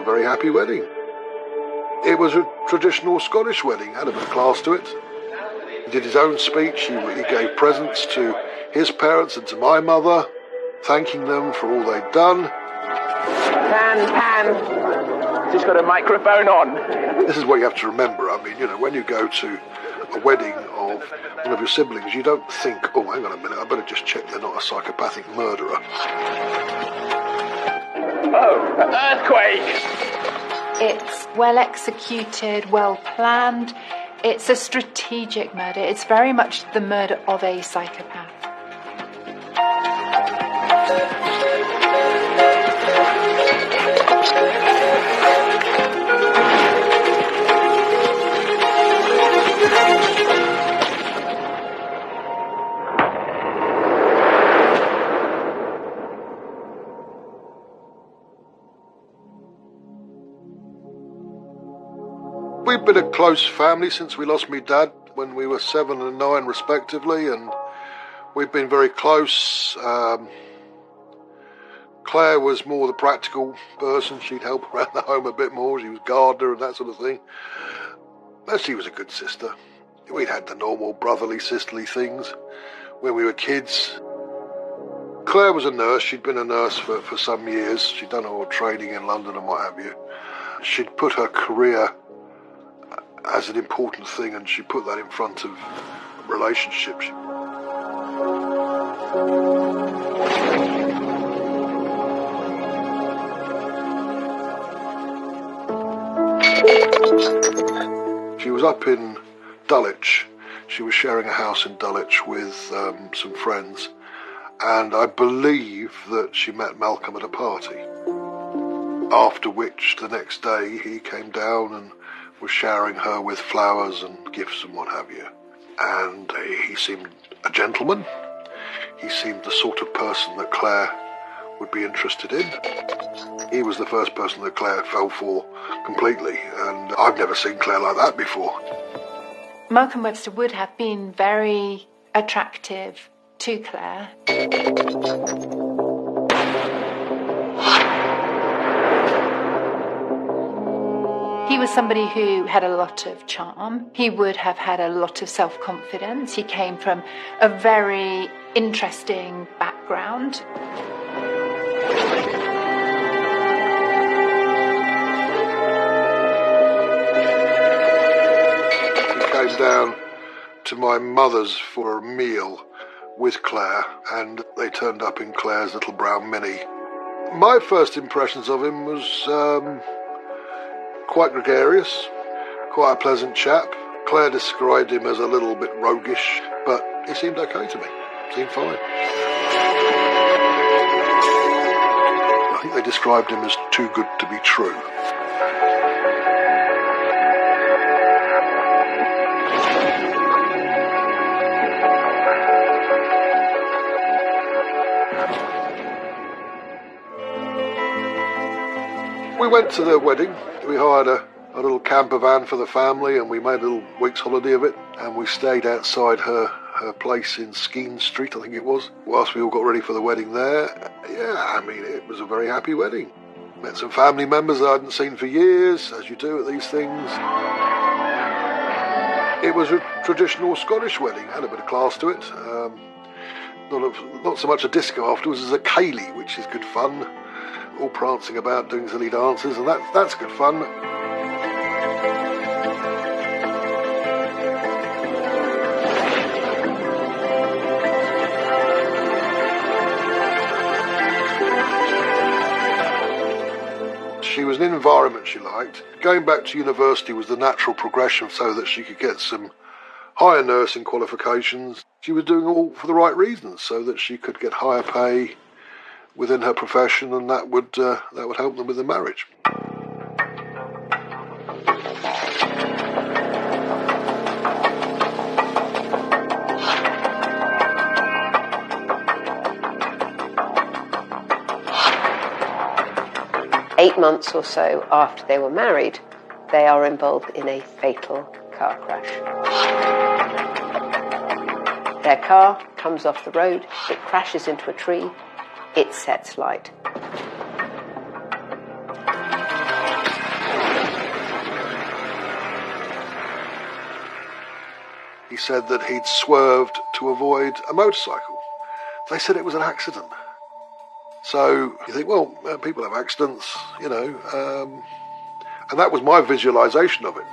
a very happy wedding. It was a traditional Scottish wedding, had a bit of class to it. He did his own speech, he gave presents to his parents and to my mother, thanking them for all they'd done. Pan. Just got a microphone on. This is what you have to remember. I mean, when you go to a wedding of one of your siblings, you don't think, oh, hang on a minute, I better just check they're not a psychopathic murderer. Oh, earthquake! It's well executed, well planned. It's a strategic murder. It's very much the murder of a psychopath. We've been a close family since we lost my dad when we were 7 and 9 respectively, and we've been very close. Claire was more the practical person. She'd help around the home a bit more. She was gardener and that sort of thing. But she was a good sister. We'd had the normal brotherly, sisterly things when we were kids. Claire was a nurse. She'd been a nurse for some years. She'd done all training in London and what have you. She'd put her career as an important thing, and she put that in front of relationships. She was up in Dulwich. She was sharing a house in Dulwich with some friends, and I believe that she met Malcolm at a party, after which the next day he came down and was showering her with flowers and gifts and what have you. And he seemed a gentleman. He seemed the sort of person that Claire would be interested in. He was the first person that Claire fell for completely, and I've never seen Claire like that before. Malcolm Webster would have been very attractive to Claire. He was somebody who had a lot of charm. He would have had a lot of self-confidence. He came from a very interesting background. He came down to my mother's for a meal with Claire, and they turned up in Claire's little brown Mini. My first impressions of him was quite gregarious, quite a pleasant chap. Claire described him as a little bit roguish, but he seemed okay to me. Seemed fine. I think they described him as too good to be true. We went to the wedding. We hired a little camper van for the family, and we made a little week's holiday of it, and we stayed outside her place in Skene Street, I think it was, whilst we all got ready for the wedding there. Yeah, I mean, it was a very happy wedding. Met some family members I hadn't seen for years, as you do at these things. It was a traditional Scottish wedding, had a bit of class to it. Not so much a disco afterwards as a ceilidh, which is good fun. All prancing about doing silly dances, and that's good fun. She was an environment she liked. Going back to university was the natural progression so that she could get some higher nursing qualifications. She was doing all for the right reasons, so that she could get higher pay within her profession, and that would help them with the marriage. Eight months or so after they were married, they are involved in a fatal car crash. Their car comes off the road, it crashes into a tree, it sets light. he said that he'd swerved to avoid a motorcycle. They said it was an accident. So you think, well, people have accidents, and that was my visualisation of it.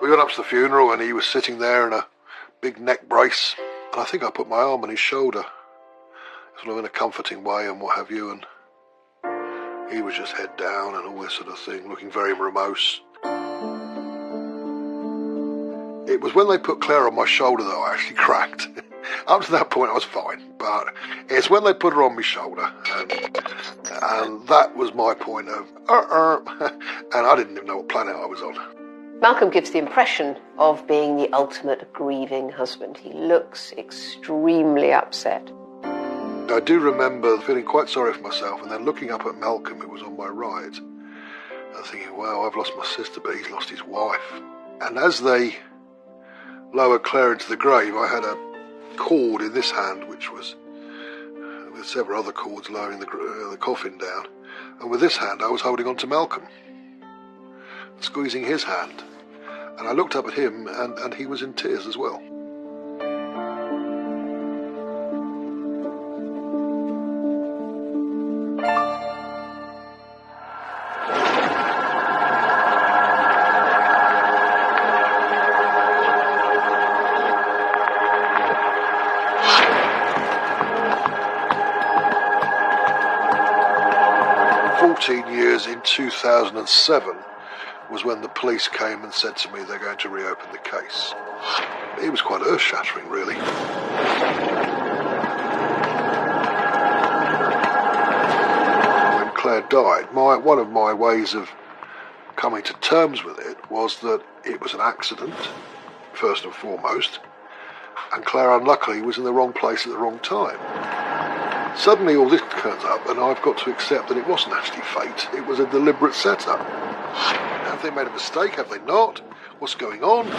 We went up to the funeral and he was sitting there in a big neck brace, and I think I put my arm on his shoulder, sort of in a comforting way and what have you, and he was just head down and all this sort of thing, looking very morose. It was when they put Claire on my shoulder that I actually cracked. Up to that point I was fine, but it's when they put her on my shoulder, and that was my point of, and I didn't even know what planet I was on. Malcolm gives the impression of being the ultimate grieving husband. He looks extremely upset. I do remember feeling quite sorry for myself and then looking up at Malcolm, who was on my right, and thinking, wow, I've lost my sister, but he's lost his wife. And as they lowered Claire into the grave, I had a cord in this hand, which was with several other cords lowering the coffin down. And with this hand, I was holding on to Malcolm, squeezing his hand. And I looked up at him, and he was in tears as well. Years in 2007 was when the police came and said to me they're going to reopen the case. It was quite earth-shattering, really. When Claire died, one of my ways of coming to terms with it was that it was an accident, first and foremost, and Claire unluckily was in the wrong place at the wrong time. Suddenly all this turns up and I've got to accept that it wasn't actually fate, it was a deliberate setup. Have they made a mistake? Have they not? What's going on?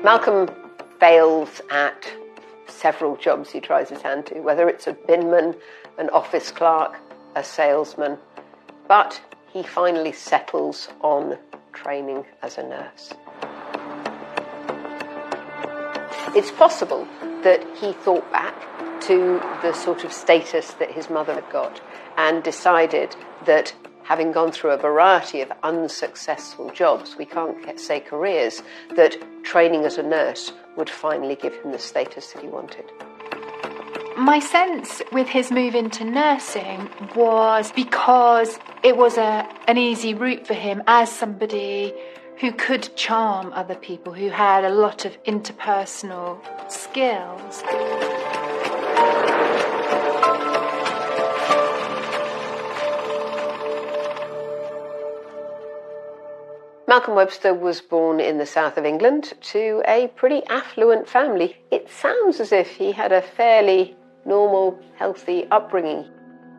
'Malcolm fails at several jobs he tries his hand to, whether it's a binman, an office clerk, a salesman, but he finally settles on training as a nurse. It's possible that he thought back to the sort of status that his mother had got and decided that having gone through a variety of unsuccessful jobs, we can't say careers, that training as a nurse would finally give him the status that he wanted. My sense with his move into nursing was because it was an easy route for him as somebody who could charm other people, who had a lot of interpersonal skills. Malcolm Webster was born in the south of England to a pretty affluent family. It sounds as if he had a fairly normal, healthy upbringing.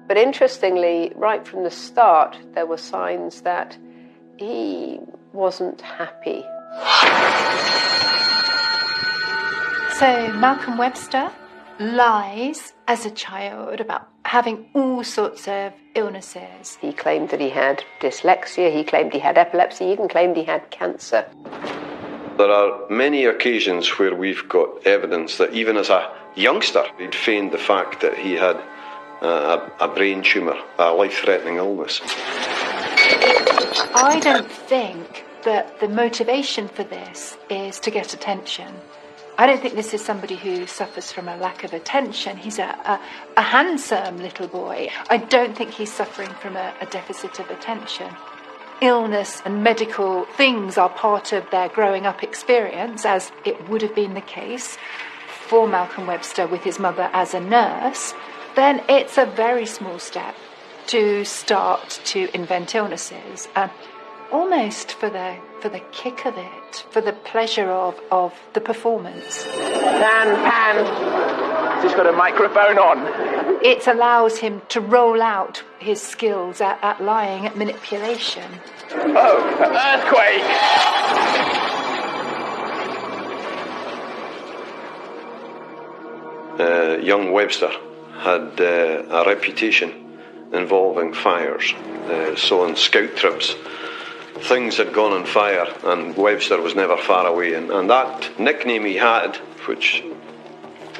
But interestingly, right from the start, there were signs that he wasn't happy. So Malcolm Webster lies as a child about having all sorts of illnesses. He claimed that he had dyslexia, he claimed he had epilepsy, he even claimed he had cancer. There are many occasions where we've got evidence that even as a youngster, he'd feigned the fact that he had a brain tumour, a life-threatening illness. I don't think that the motivation for this is to get attention. I don't think this is somebody who suffers from a lack of attention. He's a handsome little boy. I don't think he's suffering from a deficit of attention. Illness and medical things are part of their growing up experience, as it would have been the case for Malcolm Webster with his mother as a nurse, then it's a very small step to start to invent illnesses, almost for the kick of it, for the pleasure of the performance. Hand. Just got a microphone on. It allows him to roll out his skills at lying, at manipulation. Oh, earthquake! Young Webster had a reputation involving fires. So on scout trips, things had gone on fire and Webster was never far away. And that nickname he had, which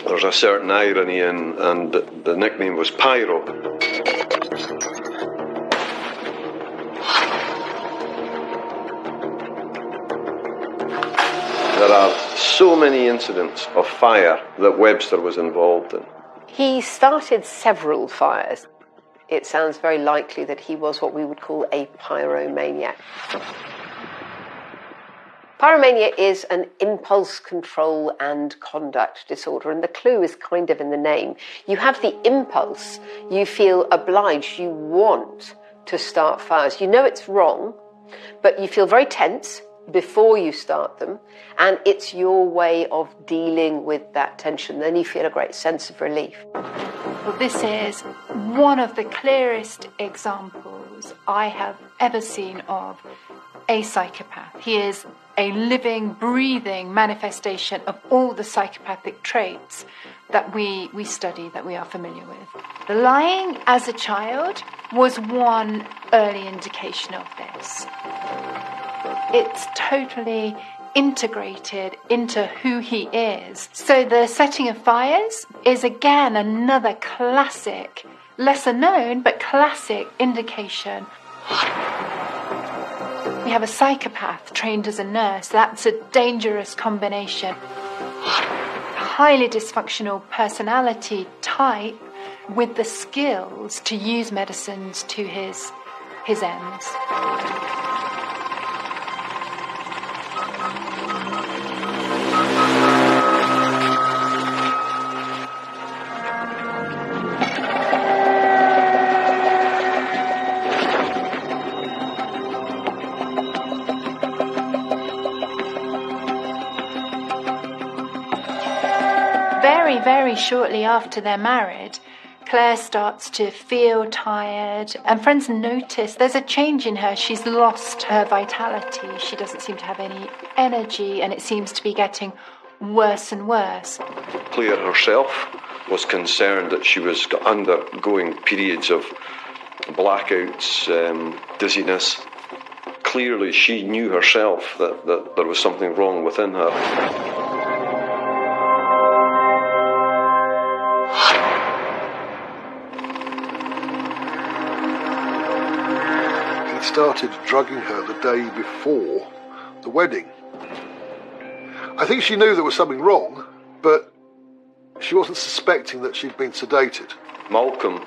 there's a certain irony in, and the nickname was Pyro. There are so many incidents of fire that Webster was involved in. He started several fires. It sounds very likely that he was what we would call a pyromaniac. Pyromania is an impulse control and conduct disorder, and the clue is kind of in the name. You have the impulse, you feel obliged, you want to start fires. You know it's wrong, but you feel very tense before you start them, and it's your way of dealing with that tension. Then you feel a great sense of relief. Well, this is one of the clearest examples I have ever seen of a psychopath. He is a living, breathing manifestation of all the psychopathic traits that we study, that we are familiar with. The lying as a child was one early indication of this. It's totally integrated into who he is. So the setting of fires is again another classic, lesser known, but classic indication. We have a psychopath trained as a nurse. That's a dangerous combination. Highly dysfunctional personality type with the skills to use medicines to his ends. Very shortly after they're married, Claire starts to feel tired, and friends notice there's a change in her. She's lost her vitality. She doesn't seem to have any energy, and it seems to be getting worse and worse. Claire herself was concerned that she was undergoing periods of blackouts, dizziness. Clearly, she knew herself that there was something wrong within her. Started drugging her the day before the wedding. I think she knew there was something wrong, but she wasn't suspecting that she'd been sedated. Malcolm,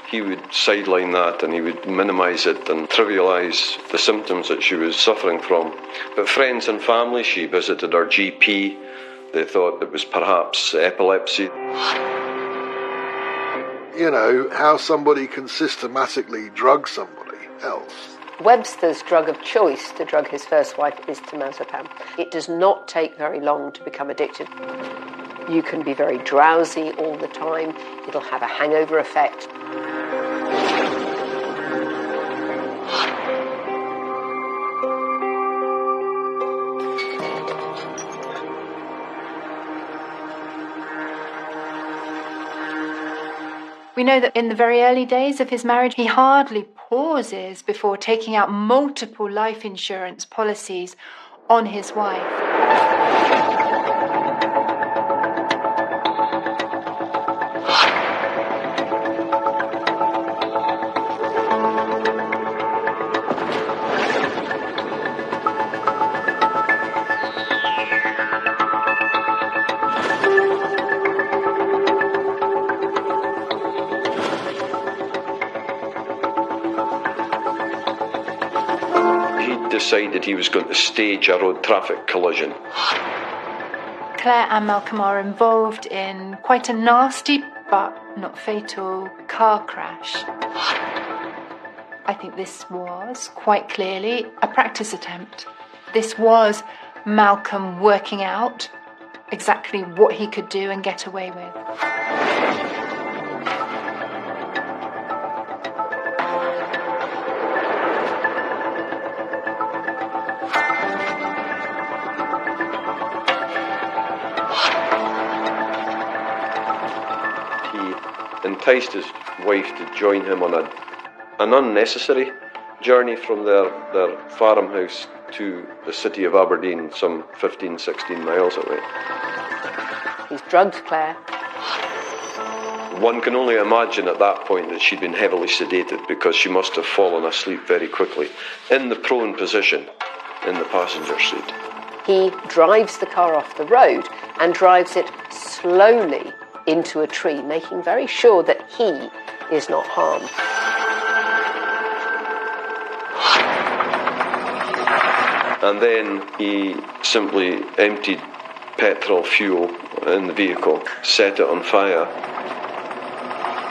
he would sideline that and he would minimise it and trivialise the symptoms that she was suffering from. But friends and family, she visited her GP. They thought it was perhaps epilepsy. You know, how somebody can systematically drug somebody else. Webster's drug of choice to drug his first wife is temazepam. It does not take very long to become addicted. You can be very drowsy all the time. It'll have a hangover effect. We know that in the very early days of his marriage, he hardly pauses before taking out multiple life insurance policies on his wife. Decided he was going to stage a road traffic collision. Claire and Malcolm are involved in quite a nasty but not fatal car crash. I think this was quite clearly a practice attempt. This was Malcolm working out exactly what he could do and get away with. He enticed his wife to join him on an unnecessary journey from their farmhouse to the city of Aberdeen, some 15, 16 miles away. He's drugged Claire. One can only imagine at that point that she'd been heavily sedated, because she must have fallen asleep very quickly in the prone position in the passenger seat. He drives the car off the road and drives it slowly into a tree, making very sure that he is not harmed. And then he simply emptied petrol fuel in the vehicle, set it on fire,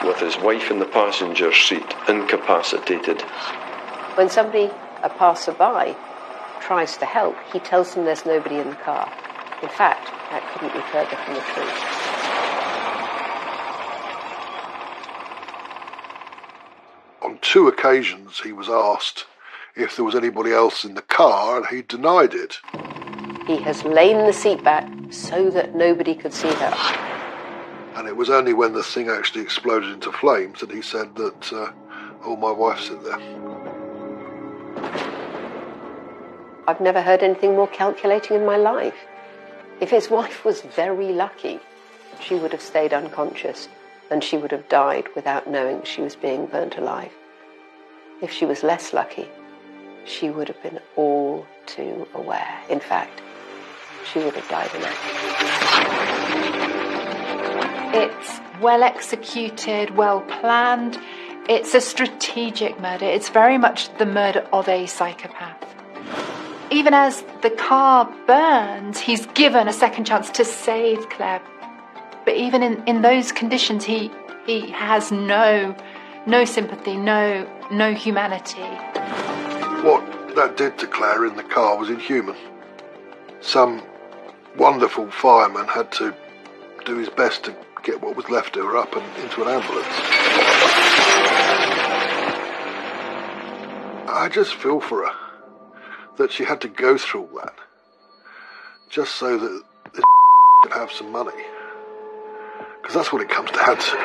with his wife in the passenger seat, incapacitated. When somebody, a passerby, tries to help, he tells them there's nobody in the car. In fact, that couldn't be further from the truth. On 2 occasions he was asked if there was anybody else in the car, and he denied it. He has lain the seat back so that nobody could see her. And it was only when the thing actually exploded into flames that he said that, my wife's in there. I've never heard anything more calculating in my life. If his wife was very lucky, she would have stayed unconscious and she would have died without knowing she was being burnt alive. If she was less lucky, she would have been all too aware. In fact, she would have died in action. It's well executed, well planned. It's a strategic murder. It's very much the murder of a psychopath. Even as the car burns, he's given a second chance to save Claire. But even in those conditions, he has no sympathy, no humanity. What that did to Claire in the car was inhuman. Some wonderful fireman had to do his best to get what was left of her up and into an ambulance. I just feel for her, that she had to go through all that, just so that this could have some money. Because that's what it comes down to.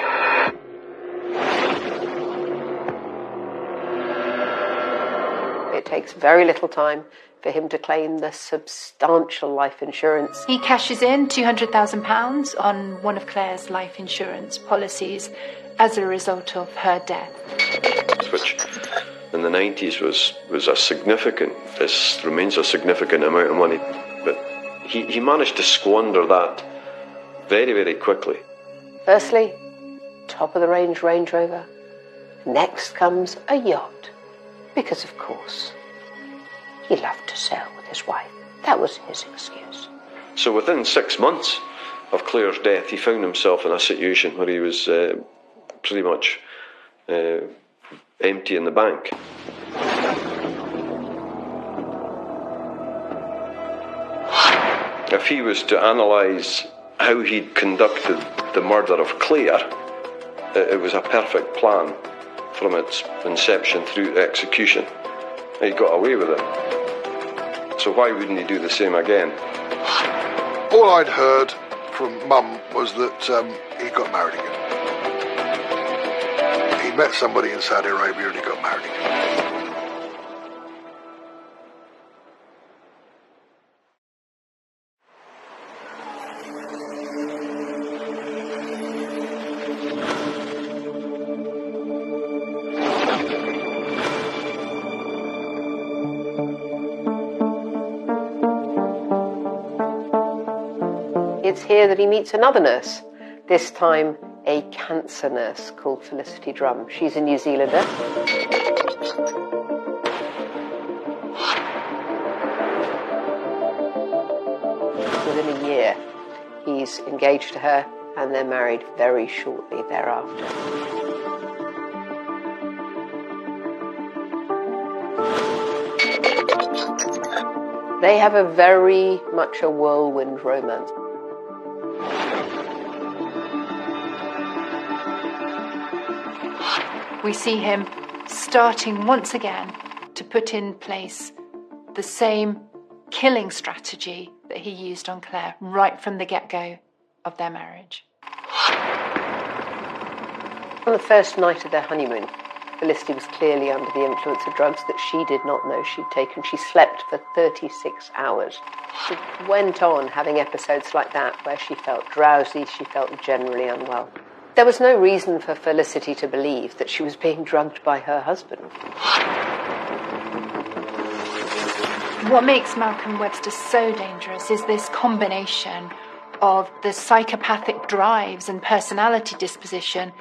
It takes very little time for him to claim the substantial life insurance. He cashes in £200,000 on one of Claire's life insurance policies as a result of her death. Which in the 90s was a significant, this remains a significant amount of money, but he managed to squander that very, very quickly. Firstly, top of the range Range Rover. Next comes a yacht, because of course he loved to sail with his wife. That was his excuse. So within 6 months of Claire's death, he found himself in a situation where he was pretty much empty in the bank. If he was to analyse how he'd conducted the murder of Claire, it was a perfect plan from its inception through to execution. He got away with it. So why wouldn't he do the same again? All I'd heard from Mum was that he got married again. He met somebody in Saudi Arabia and he got married again. It's here that he meets another nurse, this time a cancer nurse called Felicity Drum. She's a New Zealander. Within a year, He's engaged to her, and they're married very shortly thereafter. They have a very much a whirlwind romance. We see him starting once again to put in place the same killing strategy that he used on Claire right from the get-go of their marriage. On the first night of their honeymoon, Felicity was clearly under the influence of drugs that she did not know she'd taken. She slept for 36 hours. She went on having episodes like that where she felt drowsy, she felt generally unwell. There was no reason for Felicity to believe that she was being drugged by her husband. What makes Malcolm Webster so dangerous is this combination of the psychopathic drives and personality disposition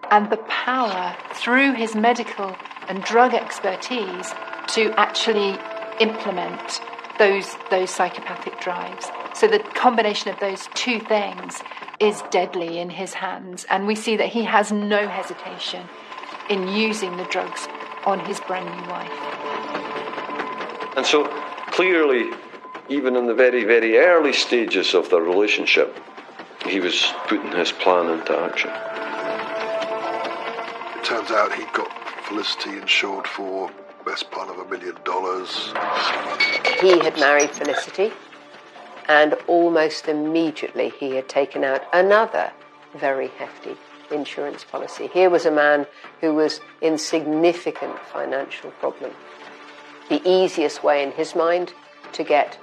and the power through his medical and drug expertise to actually implement those psychopathic drives. So the combination of those two things is deadly in his hands, and we see that he has no hesitation in using the drugs on his brand new wife. And so clearly, even in the very, very early stages of their relationship, he was putting his plan into action. It turns out he'd got Felicity insured for the best part of $1 million. He had married Felicity, and almost immediately he had taken out another very hefty insurance policy. Here was a man who was in significant financial problem. The easiest way in his mind to get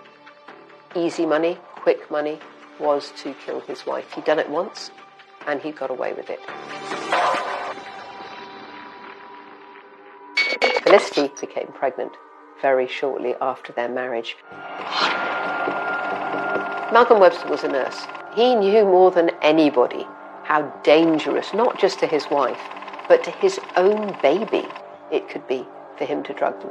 easy money, quick money, was to kill his wife. He'd done it once, and he got away with it. Felicity became pregnant very shortly after their marriage. Malcolm Webster was a nurse. He knew more than anybody how dangerous, not just to his wife, but to his own baby, it could be for him to drug them.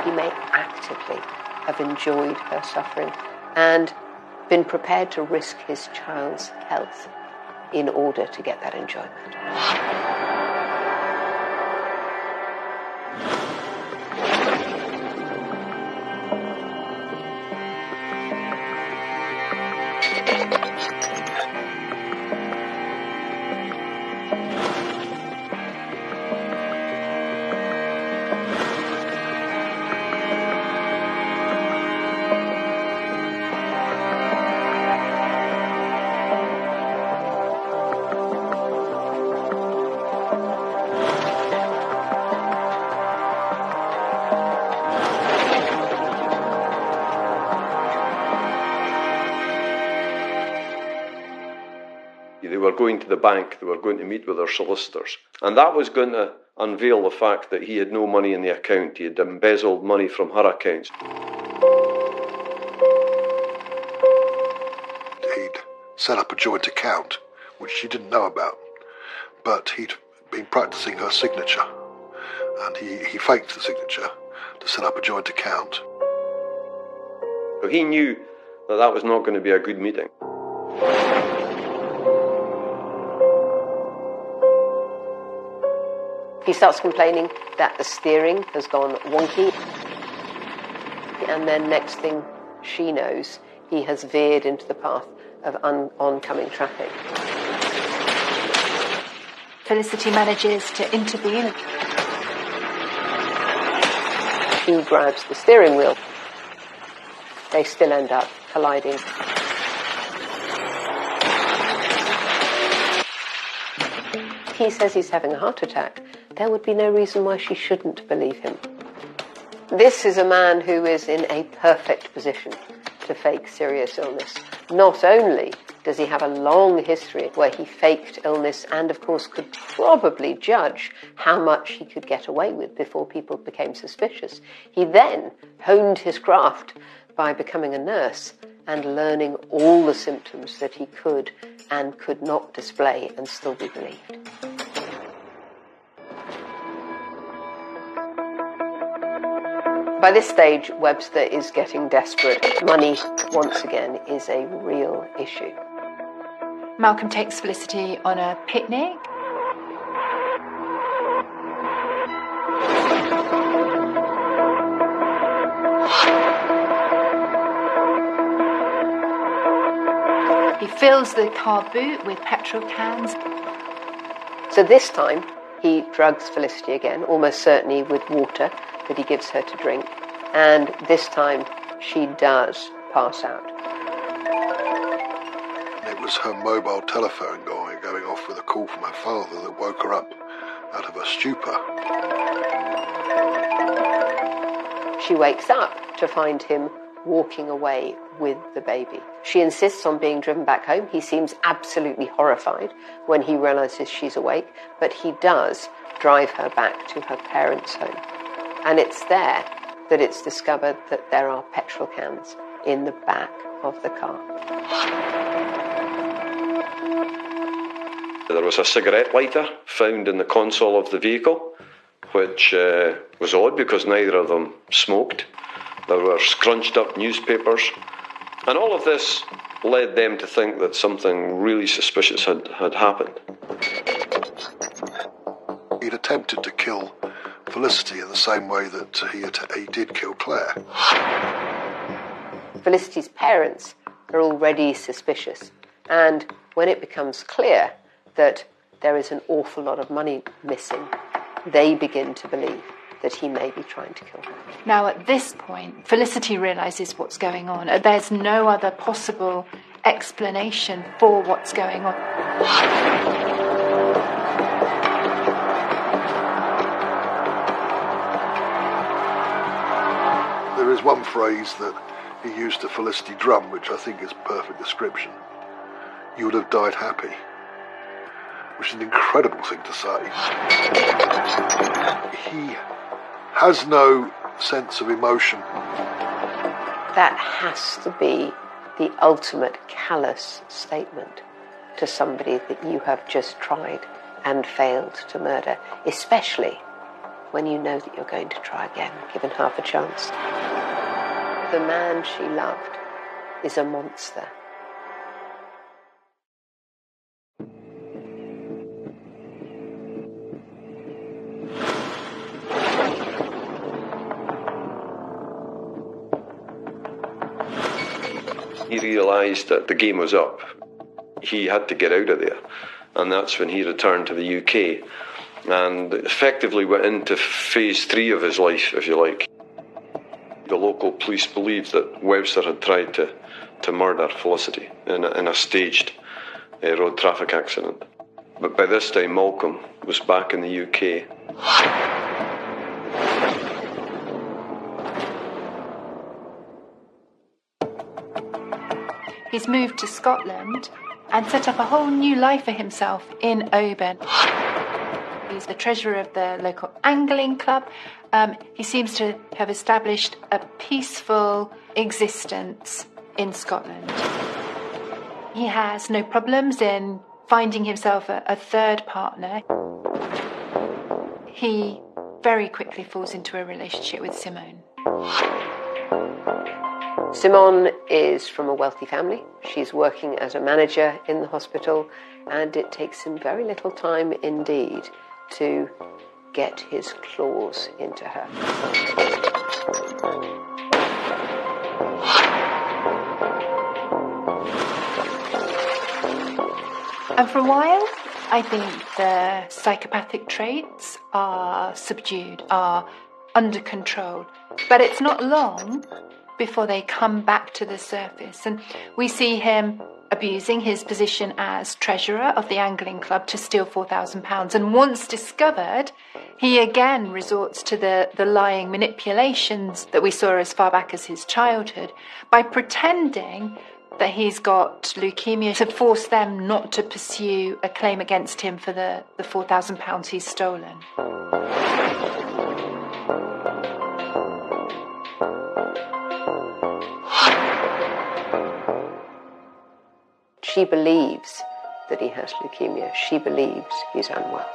He may actively have enjoyed her suffering and been prepared to risk his child's health in order to get that enjoyment. They were going to the bank, they were going to meet with their solicitors. And that was going to unveil the fact that he had no money in the account. He had embezzled money from her accounts. He'd set up a joint account, which she didn't know about, but he'd been practicing her signature, and he faked the signature to set up a joint account. So he knew that that was not going to be a good meeting. He starts complaining that the steering has gone wonky, and then next thing she knows, he has veered into the path of oncoming traffic. Felicity manages to intervene. He grabs the steering wheel. They still end up colliding. He says he's having a heart attack. There would be no reason why she shouldn't believe him. This is a man who is in a perfect position to fake serious illness. Not only does he have a long history where he faked illness and, of course, could probably judge how much he could get away with before people became suspicious, he then honed his craft by becoming a nurse and learning all the symptoms that he could and could not display and still be believed. By this stage, Webster is getting desperate. Money, once again, is a real issue. Malcolm takes Felicity on a picnic. He fills the car boot with petrol cans. So this time, he drugs Felicity again, almost certainly with water that he gives her to drink. And this time, she does pass out. It was her mobile telephone going off with a call from her father that woke her up out of her stupor. She wakes up to find him walking away with the baby. She insists on being driven back home. He seems absolutely horrified when he realises she's awake, but he does drive her back to her parents' home. And it's there that it's discovered that there are petrol cans in the back of the car. There was a cigarette lighter found in the console of the vehicle, which was odd because neither of them smoked. There were scrunched up newspapers, and all of this led them to think that something really suspicious had happened. He'd attempted to kill Felicity in the same way that he did kill Claire. Felicity's parents are already suspicious, and when it becomes clear that there is an awful lot of money missing, they begin to believe that he may be trying to kill her. Now, at this point, Felicity realises what's going on. There's no other possible explanation for what's going on. There is one phrase that he used to Felicity Drum, which I think is perfect description. You would have died happy. Which is an incredible thing to say. He has no sense of emotion. That has to be the ultimate callous statement to somebody that you have just tried and failed to murder, especially when you know that you're going to try again, given half a chance. The man she loved is a monster. He realised that the game was up. He had to get out of there. And that's when he returned to the UK and effectively went into phase 3 of his life, if you like. The local police believed that Webster had tried to murder Felicity in a staged road traffic accident. But by this time, Malcolm was back in the UK. He's moved to Scotland and set up a whole new life for himself in Oban. He's the treasurer of the local angling club. He seems to have established a peaceful existence in Scotland. He has no problems in finding himself a third partner. He very quickly falls into a relationship with Simone. Simone is from a wealthy family. She's working as a manager in the hospital, and it takes him very little time indeed to get his claws into her. And for a while, I think the psychopathic traits are subdued, are under control. But it's not long before they come back to the surface. And we see him abusing his position as treasurer of the angling club to steal £4,000. And once discovered, he again resorts to the lying manipulations that we saw as far back as his childhood by pretending that he's got leukemia to force them not to pursue a claim against him for the £4,000 he's stolen. She believes that he has leukemia. She believes he's unwell.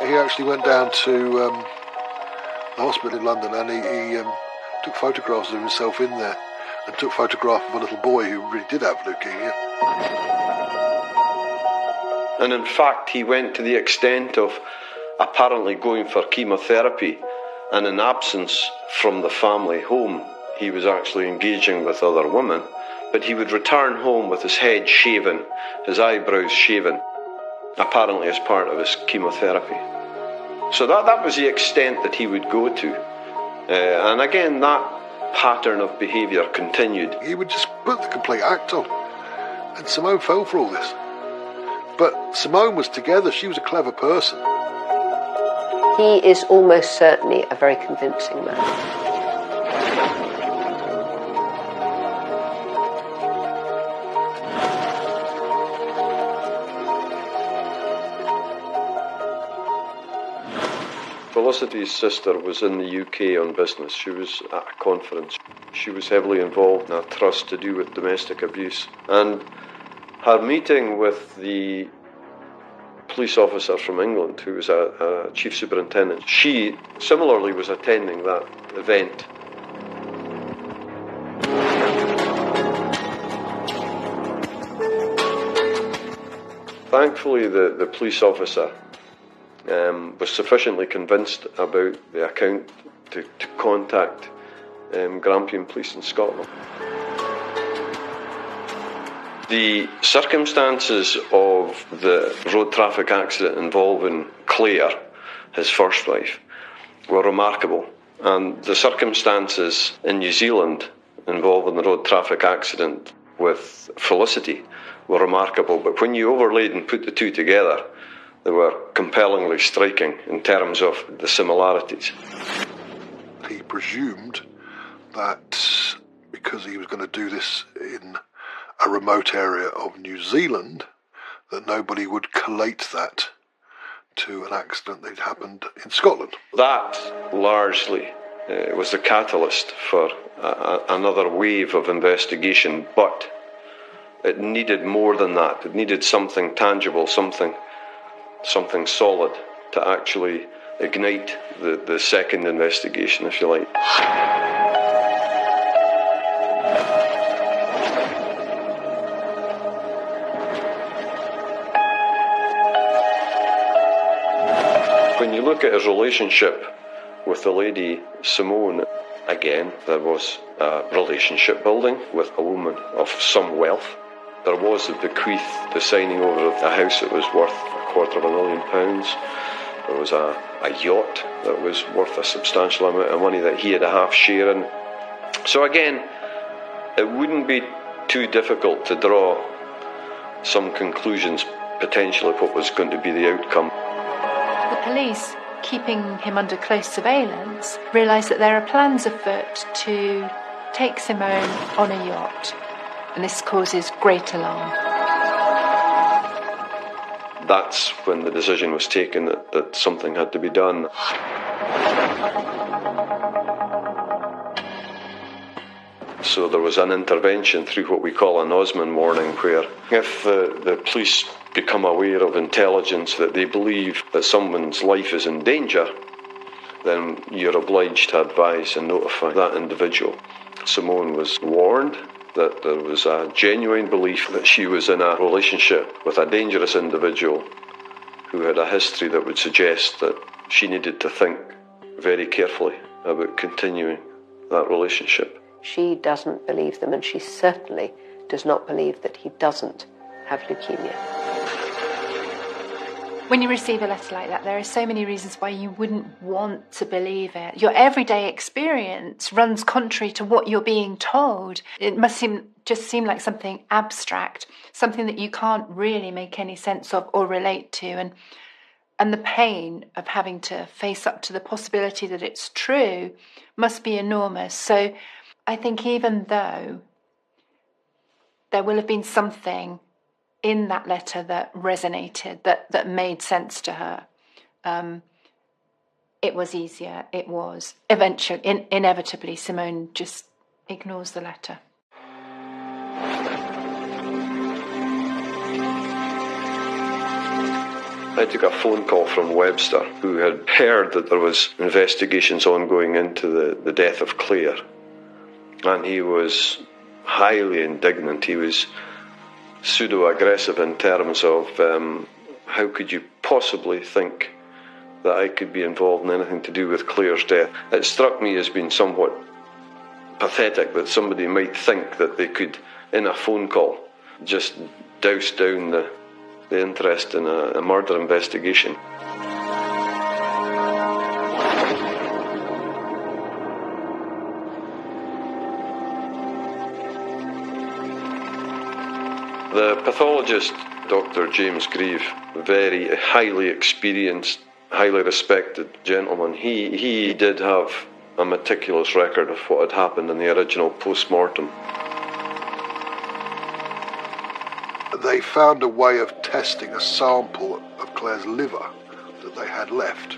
He actually went down to the hospital in London, and he took photographs of himself in there, and took photographs of a little boy who really did have leukemia. And in fact, he went to the extent of apparently going for chemotherapy, and in absence from the family home, he was actually engaging with other women, but he would return home with his head shaven, his eyebrows shaven, apparently as part of his chemotherapy. So that was the extent that he would go to. And again, that pattern of behaviour continued. He would just put the complete act on, and Simone fell for all this. But Simone was together, she was a clever person. He is almost certainly a very convincing man. Felicity's sister was in the UK on business. She was at a conference. She was heavily involved in a trust to do with domestic abuse. And her meeting with the police officer from England, who was a chief superintendent, she similarly was attending that event. Thankfully, the police officer was sufficiently convinced about the account to contact Grampian Police in Scotland. The circumstances of the road traffic accident involving Claire, his first wife, were remarkable, and the circumstances in New Zealand involving the road traffic accident with Felicity were remarkable, but when you overlaid and put the two together, they were compellingly striking in terms of the similarities. He presumed that because he was going to do this in a remote area of New Zealand, that nobody would collate that to an accident that had happened in Scotland. That largely was the catalyst for another wave of investigation, but it needed more than that. It needed something tangible, something solid to actually ignite the second investigation, if you like. When you look at his relationship with the lady Simone, again, there was a relationship building with a woman of some wealth. There was the bequeath, the signing over of the house that was worth £250,000. There was a yacht that was worth a substantial amount of money that he had a half share in. So again, it wouldn't be too difficult to draw some conclusions potentially of what was going to be the outcome. The police, keeping him under close surveillance, realise that there are plans afoot to take Simone on a yacht, and this causes great alarm. That's when the decision was taken that something had to be done. So there was an intervention through what we call an Osman warning, where if the police become aware of intelligence that they believe that someone's life is in danger, then you're obliged to advise and notify that individual. Simone was warned that there was a genuine belief that she was in a relationship with a dangerous individual who had a history that would suggest that she needed to think very carefully about continuing that relationship. She doesn't believe them, and she certainly does not believe that he doesn't have leukemia. When you receive a letter like that, there are so many reasons why you wouldn't want to believe it. Your everyday experience runs contrary to what you're being told. It must just seem like something abstract, something that you can't really make any sense of or relate to. And the pain of having to face up to the possibility that it's true must be enormous. So I think even though there will have been something in that letter that resonated, that made sense to her, it was easier. It was eventually, inevitably, Simone just ignores the letter. I took a phone call from Webster, who had heard that there was investigations ongoing into the death of Claire. And he was highly indignant. He was pseudo-aggressive in terms of how could you possibly think that I could be involved in anything to do with Claire's death. It struck me as being somewhat pathetic that somebody might think that they could, in a phone call, just douse down the interest in a murder investigation. The pathologist, Dr. James Grieve, very highly experienced, highly respected gentleman, he did have a meticulous record of what had happened in the original post-mortem. They found a way of testing a sample of Claire's liver that they had left.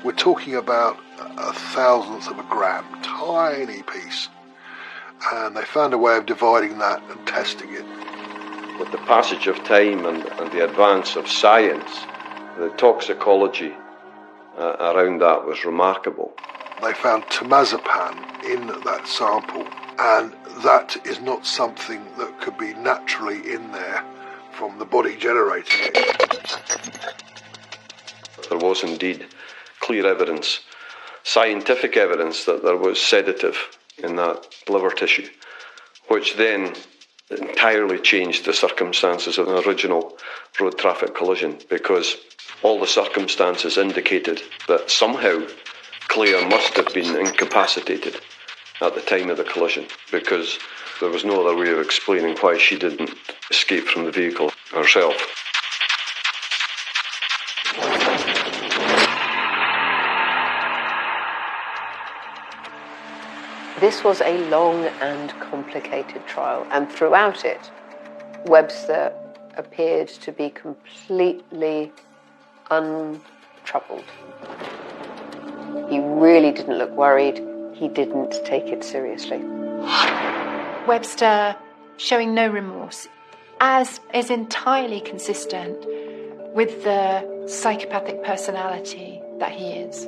We're talking about 1/1000th of a gram, tiny piece. And they found a way of dividing that and testing it. With the passage of time and the advance of science, the toxicology around that was remarkable. They found temazepam in that sample, and that is not something that could be naturally in there from the body generating it. There was indeed clear evidence, scientific evidence, that there was sedative in that liver tissue, which then entirely changed the circumstances of an original road traffic collision, because all the circumstances indicated that somehow Claire must have been incapacitated at the time of the collision, because there was no other way of explaining why she didn't escape from the vehicle herself. This was a long and complicated trial, and throughout it, Webster appeared to be completely untroubled. He really didn't look worried. He didn't take it seriously. Webster showing no remorse, as is entirely consistent with the psychopathic personality that he is.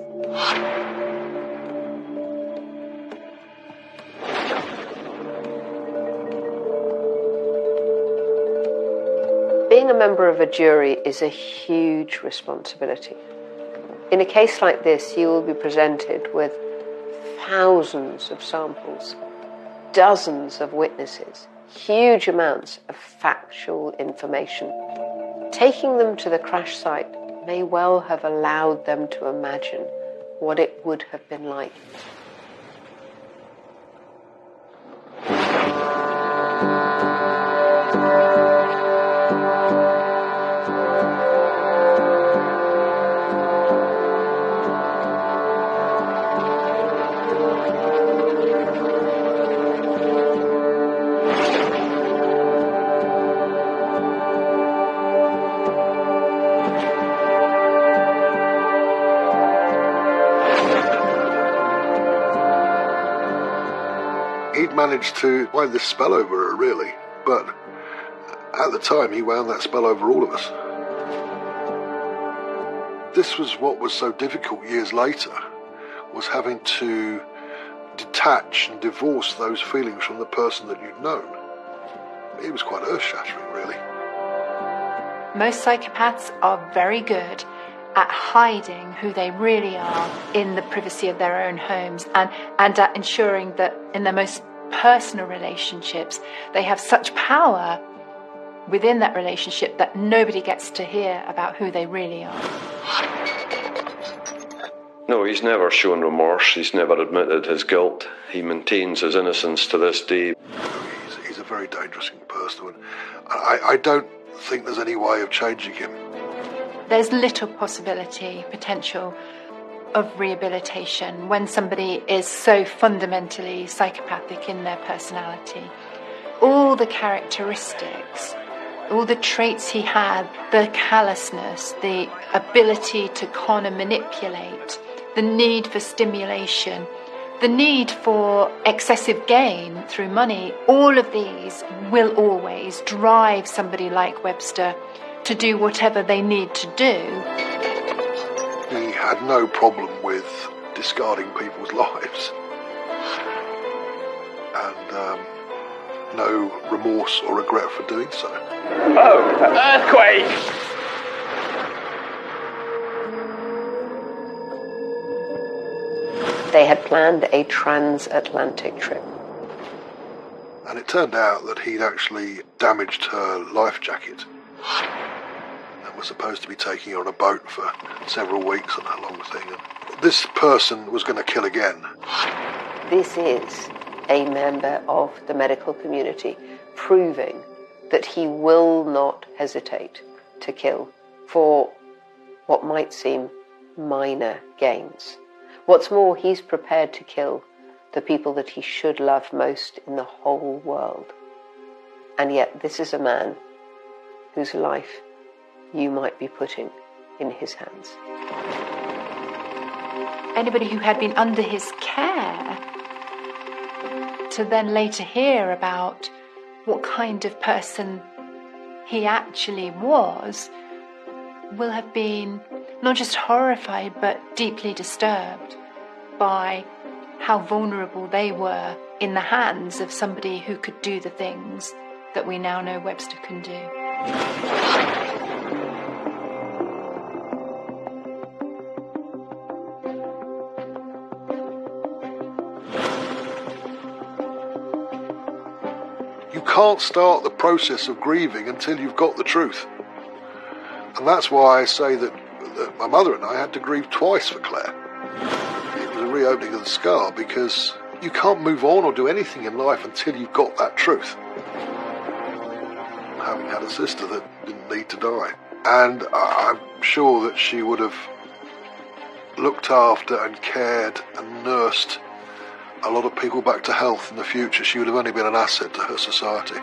Being a member of a jury is a huge responsibility. In a case like this, you will be presented with thousands of samples, dozens of witnesses, huge amounts of factual information. Taking them to the crash site may well have allowed them to imagine what it would have been like. He'd managed to wind this spell over her, really, but at the time he wound that spell over all of us. This was what was so difficult years later, was having to detach and divorce those feelings from the person that you'd known. It was quite earth-shattering, really. Most psychopaths are very good at hiding who they really are in the privacy of their own homes, and at ensuring that in their most personal relationships they have such power within that relationship that nobody gets to hear about who they really are. No, he's never shown remorse. He's never admitted his guilt. He maintains his innocence to this day. He's a very dangerous person, and I don't think there's any way of changing him. There's little potential of rehabilitation when somebody is so fundamentally psychopathic in their personality. All the characteristics, all the traits he had, the callousness, the ability to con and manipulate, the need for stimulation, the need for excessive gain through money, all of these will always drive somebody like Webster to do whatever they need to do. He had no problem with discarding people's lives. And no remorse or regret for doing so. Oh, earthquake! They had planned a transatlantic trip. And it turned out that he'd actually damaged her life jacket and was supposed to be taking her on a boat for several weeks on a long thing. And this person was going to kill again. This is a member of the medical community proving that he will not hesitate to kill for what might seem minor gains. What's more, he's prepared to kill the people that he should love most in the whole world. And yet this is a man whose life you might be putting in his hands. Anybody who had been under his care, to then later hear about what kind of person he actually was, will have been not just horrified but deeply disturbed by how vulnerable they were in the hands of somebody who could do the things that we now know Webster can do. You can't start the process of grieving until you've got the truth. And that's why I say that my mother and I had to grieve twice for Claire. It was a reopening of the scar, because you can't move on or do anything in life until you've got that truth. Having had a sister that didn't need to die. And I'm sure that she would have looked after and cared and nursed a lot of people back to health in the future. She would have only been an asset to her society.